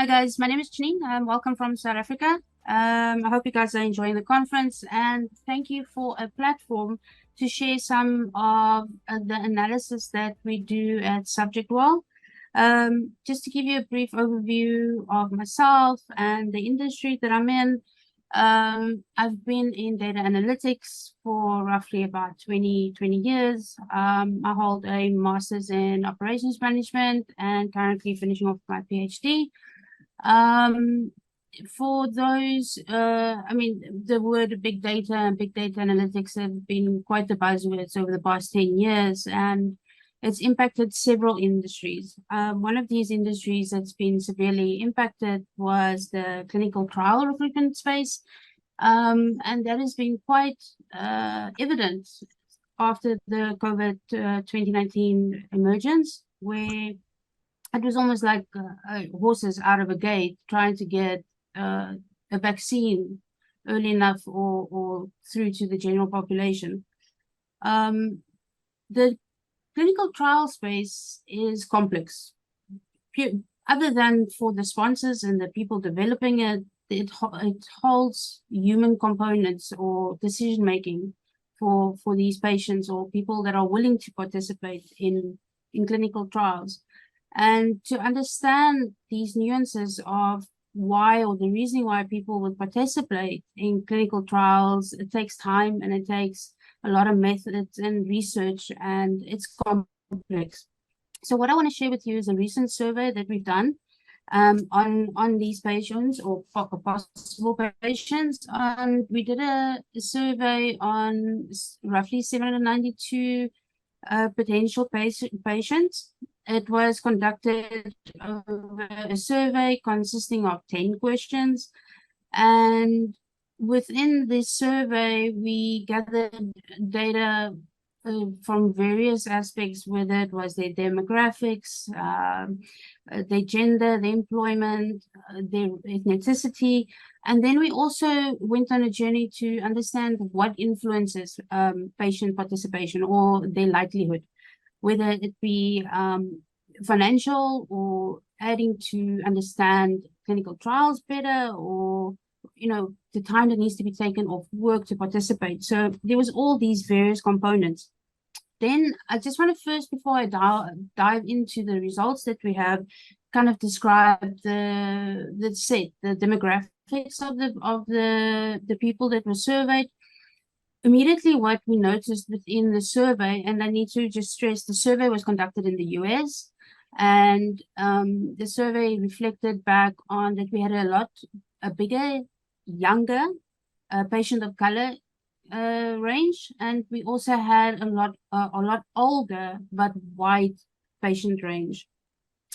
Hi guys, my name is Janine. Welcome from South Africa. I hope you guys are enjoying the conference, and thank you for a platform to share some of the analysis that we do at SubjectWell. Just to give you a brief overview of myself and the industry that I'm in, I've been in data analytics for roughly about 20 years. I hold a master's in operations management and currently finishing off my PhD. For those, the word big data and big data analytics have been quite the buzzwords over the past 10 years, and it's impacted several industries. One of these industries that's been severely impacted was the clinical trial recruitment space, and that has been quite evident after the COVID 2019 emergence, where it was almost like horses out of a gate trying to get a vaccine early enough or through to the general population. The clinical trial space is complex. Other than for the sponsors and the people developing it, it holds human components or decision making for these patients or people that are willing to participate in clinical trials. And to understand these nuances of why, or the reason why people would participate in clinical trials, it takes time and it takes a lot of methods and research, and it's complex. So what I want to share with you is a recent survey that we've done on these patients or possible patients. We did a survey on roughly 792 potential patients. It was conducted over a survey consisting of 10 questions. And within this survey, we gathered data from various aspects, whether it was their demographics, their gender, their employment, their ethnicity. And then we also went on a journey to understand what influences patient participation or their likelihood, whether it be financial or adding to understand clinical trials better, or the time that needs to be taken off work to participate. So there was all these various components. Then I just want to first, before I dive into the results that we have, kind of describe the demographics of the people that were surveyed. Immediately, what we noticed within the survey, and I need to just stress, the survey was conducted in the US, and the survey reflected back on that we had a bigger, younger patient of color range, and we also had a lot older but white patient range.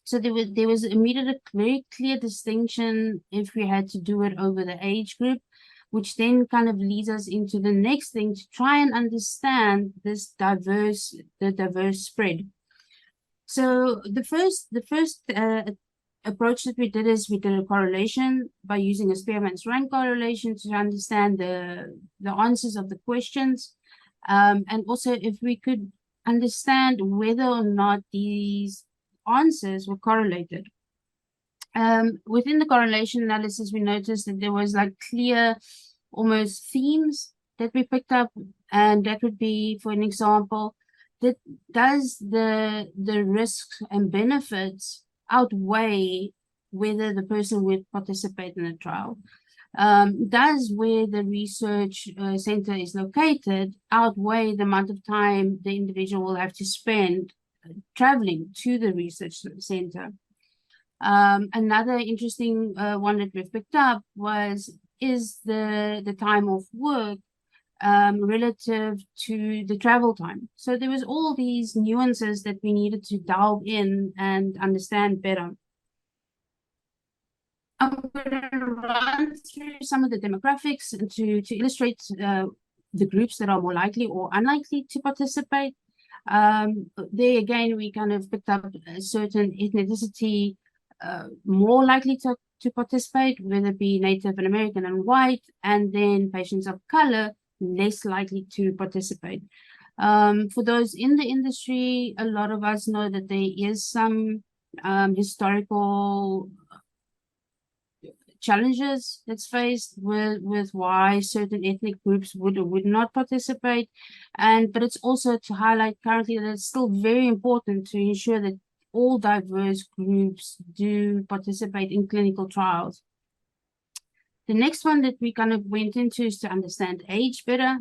So there was immediate a very clear distinction if we had to do it over the age group, which then kind of leads us into the next thing to try and understand this diverse spread. So the first approach that we did is we did a correlation by using a Spearman's rank correlation to understand the answers of the questions, and also if we could understand whether or not these answers were correlated. Within the correlation analysis, we noticed that there was like clear, almost themes that we picked up, and that would be, for an example, that does the risks and benefits outweigh whether the person would participate in a trial? Does where the research center is located outweigh the amount of time the individual will have to spend traveling to the research center? Another interesting one that we've picked up is the time of work relative to the travel time. So there was all these nuances that we needed to delve in and understand better. I'm going to run through some of the demographics to illustrate the groups that are more likely or unlikely to participate. There again, we kind of picked up a certain ethnicity more likely to participate, whether it be Native and American and white, and then patients of color less likely to participate. For those in the industry, a lot of us know that there is some historical challenges that's faced with why certain ethnic groups would or would not participate. But it's also to highlight currently that it's still very important to ensure that all diverse groups do participate in clinical trials. The next one that we kind of went into is to understand age better.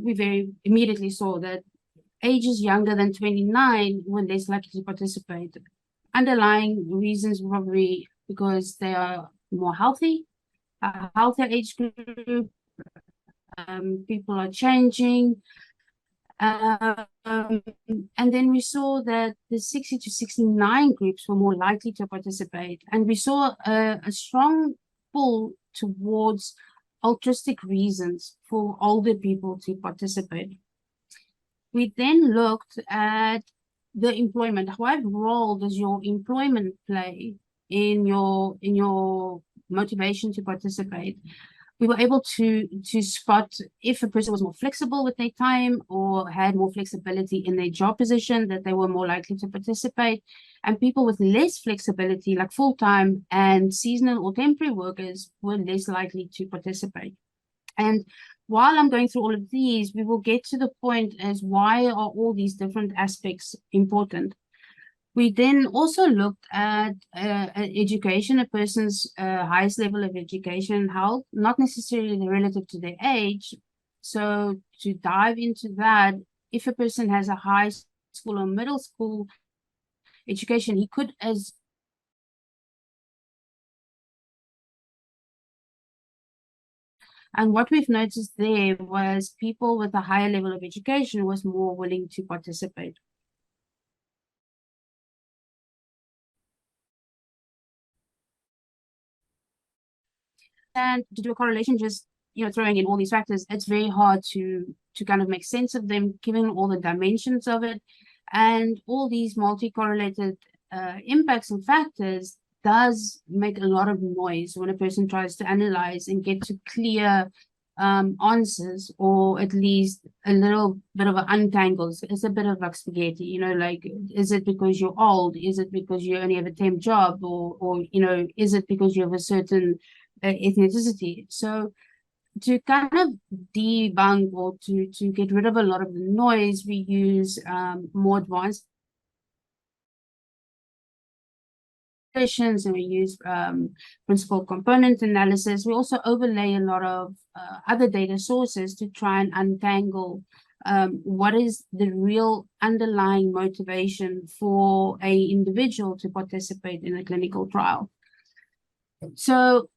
We very immediately saw that ages younger than 29 were less likely to participate. Underlying reasons were probably because they are more healthy, a healthier age group, people are changing. And then we saw that the 60 to 69 groups were more likely to participate. And we saw a strong pull towards altruistic reasons for older people to participate. We then looked at the employment. What role does your employment play in your motivation to participate? We were able to spot if a person was more flexible with their time or had more flexibility in their job position, that they were more likely to participate. And people with less flexibility, like full-time and seasonal or temporary workers, were less likely to participate. And while I'm going through all of these, we will get to the point as why are all these different aspects important. We then also looked at education, a person's highest level of education held, not necessarily relative to their age. So to dive into that, if a person has a high school or middle school education, he could as And what we've noticed there was people with a higher level of education was more willing to participate. And to do a correlation, just throwing in all these factors, it's very hard to kind of make sense of them, given all the dimensions of it, and all these multi-correlated impacts and factors does make a lot of noise when a person tries to analyze and get to clear answers, or at least a little bit of an untangle. It's a bit of like spaghetti, like, is it because you're old? Is it because you only have a temp job? Or is it because you have a certain ethnicity? So to kind of debunk or to get rid of a lot of the noise, we use more advanced and we use principal component analysis. We also overlay a lot of other data sources to try and untangle what is the real underlying motivation for an individual to participate in a clinical trial. So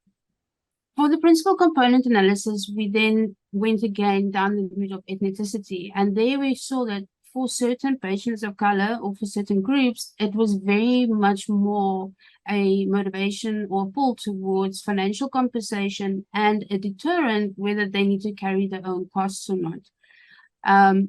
for the principal component analysis, we then went again down the route of ethnicity. And there we saw that for certain patients of color or for certain groups, it was very much more a motivation or pull towards financial compensation and a deterrent whether they need to carry their own costs or not.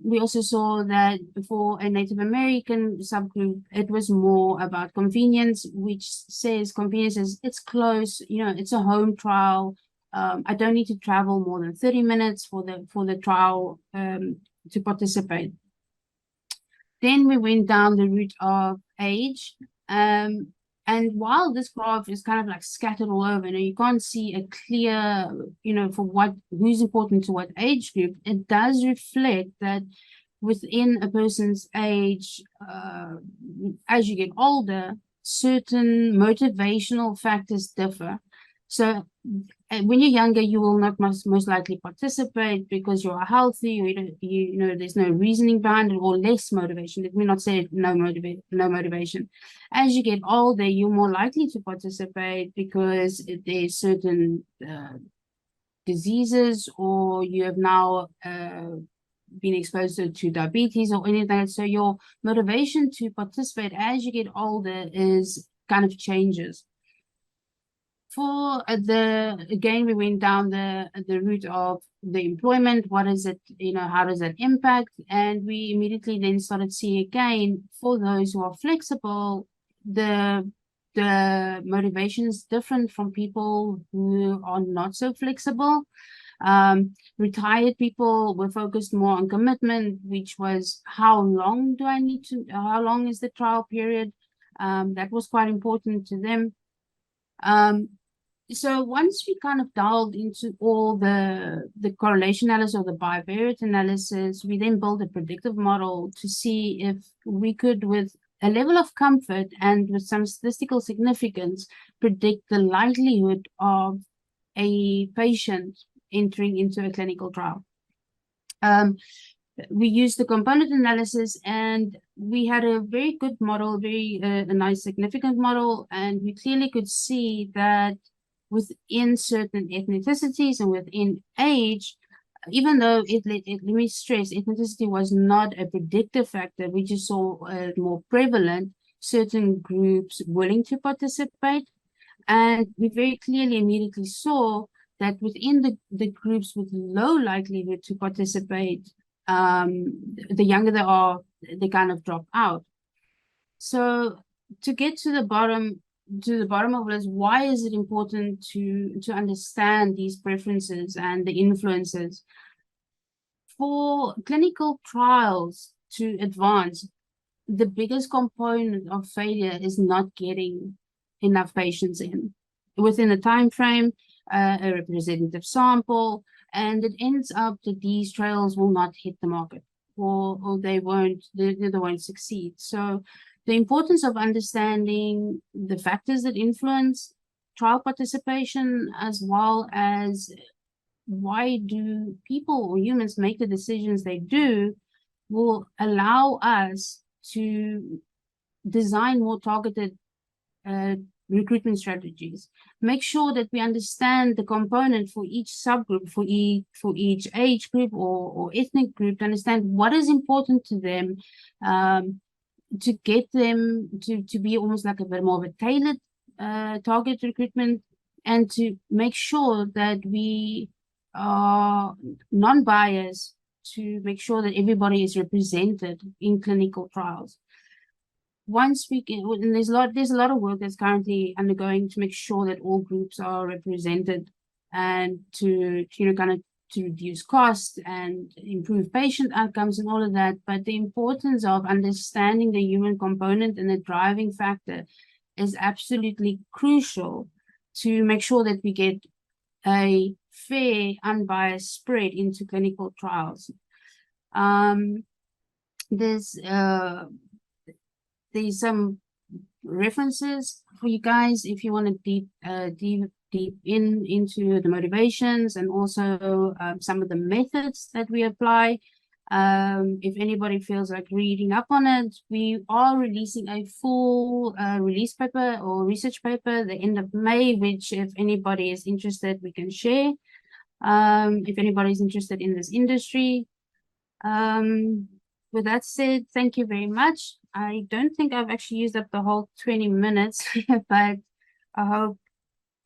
We also saw that for a Native American subgroup, it was more about convenience, which says convenience is it's close, it's a home trial. I don't need to travel more than 30 minutes for the trial to participate. Then we went down the route of age. And while this graph is kind of like scattered all over, you can't see a clear, for who's important to what age group, it does reflect that within a person's age, as you get older, certain motivational factors differ. So when you're younger, you will not most likely participate because you are healthy, or there's no reasoning behind it, or less motivation. Let me not say no motivation. As you get older, you're more likely to participate because there's certain diseases, or you have now been exposed to diabetes or anything. So your motivation to participate as you get older is kind of changes. For again, we went down the route of the employment. What is it, how does that impact? And we immediately then started seeing again, for those who are flexible, the motivation is different from people who are not so flexible. Retired people were focused more on commitment, which was how long is the trial period? That was quite important to them. So once we kind of delved into all the correlation analysis or the bivariate analysis, we then built a predictive model to see if we could, with a level of comfort and with some statistical significance, predict the likelihood of a patient entering into a clinical trial. We used the component analysis, and we had a very good model, a nice significant model, and we clearly could see that within certain ethnicities and within age, even though let me stress, ethnicity was not a predictive factor, we just saw more prevalent certain groups willing to participate. And we very clearly immediately saw that within the groups with low likelihood to participate, the younger they are, they kind of drop out. So to get to the bottom of this, why is it important to understand these preferences and the influences? For clinical trials to advance, the biggest component of failure is not getting enough patients in within a time frame, a representative sample, and it ends up that these trials will not hit the market, or they won't succeed. So the importance of understanding the factors that influence trial participation, as well as why do people or humans make the decisions they do, will allow us to design more targeted recruitment strategies. Make sure that we understand the component for each subgroup, for each age group or ethnic group, to understand what is important to them, to get them to be almost like a bit more of a tailored target recruitment, and to make sure that we are non-biased, to make sure that everybody is represented in clinical trials. Once we can, and there's a lot of work that's currently undergoing to make sure that all groups are represented, and to kind of to reduce costs and improve patient outcomes and all of that. But the importance of understanding the human component and the driving factor is absolutely crucial to make sure that we get a fair, unbiased spread into clinical trials. There's some references for you guys if you want to deep into the motivations, and also some of the methods that we apply. If anybody feels like reading up on it, we are releasing a full release paper or research paper the end of May, which if anybody is interested, we can share. If anybody's interested in this industry. With that said, thank you very much. I don't think I've actually used up the whole 20 minutes, but I hope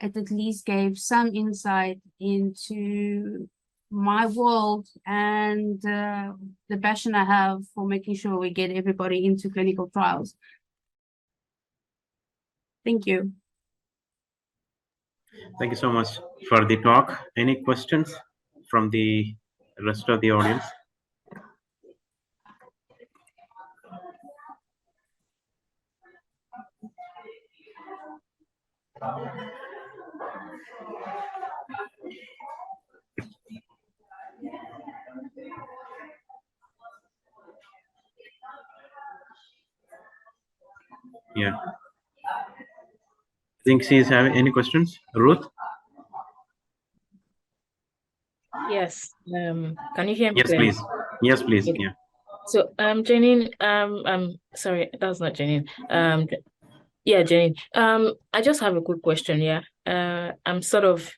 it at least gave some insight into my world and the passion I have for making sure we get everybody into clinical trials. Thank you. Thank you so much for the talk. Any questions from the rest of the audience? Yeah. Think she's having any questions, Ruth? Yes. Can you hear me? Yes, clearly? please. Yes, please. Okay. Yeah. So, Janine, sorry, that's not Janine. Yeah, Janine. I just have a quick question. Yeah. I'm sort of,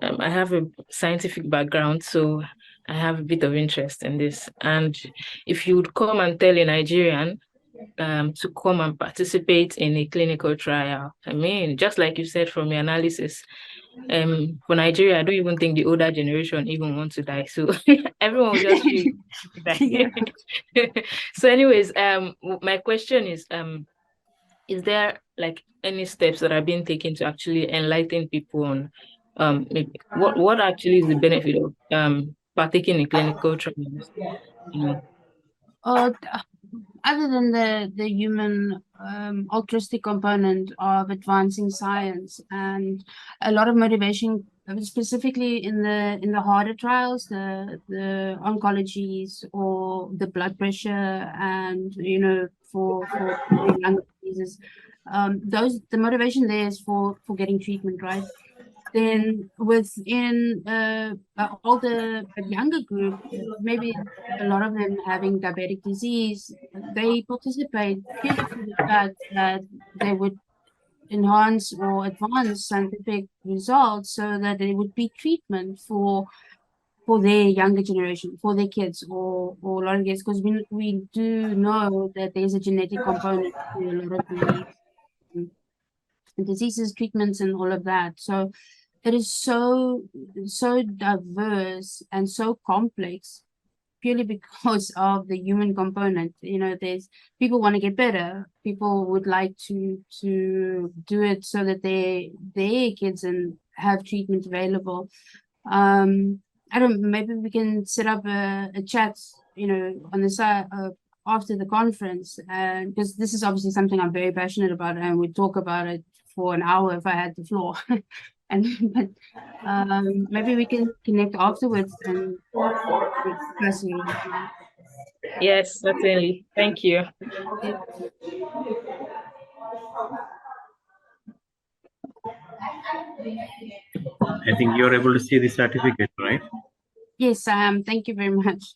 I have a scientific background, so I have a bit of interest in this. And if you would come and tell a Nigerian to come and participate in a clinical trial, I mean, just like you said from your analysis, for Nigeria, I don't even think the older generation even want to die. So everyone will just feel die. So anyways, my question is there like any steps that are being taken to actually enlighten people on maybe what actually is the benefit of partaking in clinical trials? You know? other than the human altruistic component of advancing science, and a lot of motivation, specifically in the harder trials, the oncologies or the blood pressure, and for the lung diseases, the motivation there is for getting treatment, right? Then within a younger group, maybe a lot of them having diabetic disease, they participate purely for the fact that they would enhance or advance scientific results so that there would be treatment for their younger generation, for their kids, or a lot of kids, because we do know that there's a genetic component to a lot of the diseases, treatments, and all of that. So it is so diverse and so complex purely because of the human component. There's people want to get better. People would like to do it so that their kids and have treatment available. I don't. Maybe we can set up a chat, on the side after the conference, because this is obviously something I'm very passionate about, and we talk about it for an hour if I had the floor. But maybe we can connect afterwards and discuss it. Yes, certainly. Thank you. Yeah. I think you're able to see the certificate, right? Yes, I am. Thank you very much.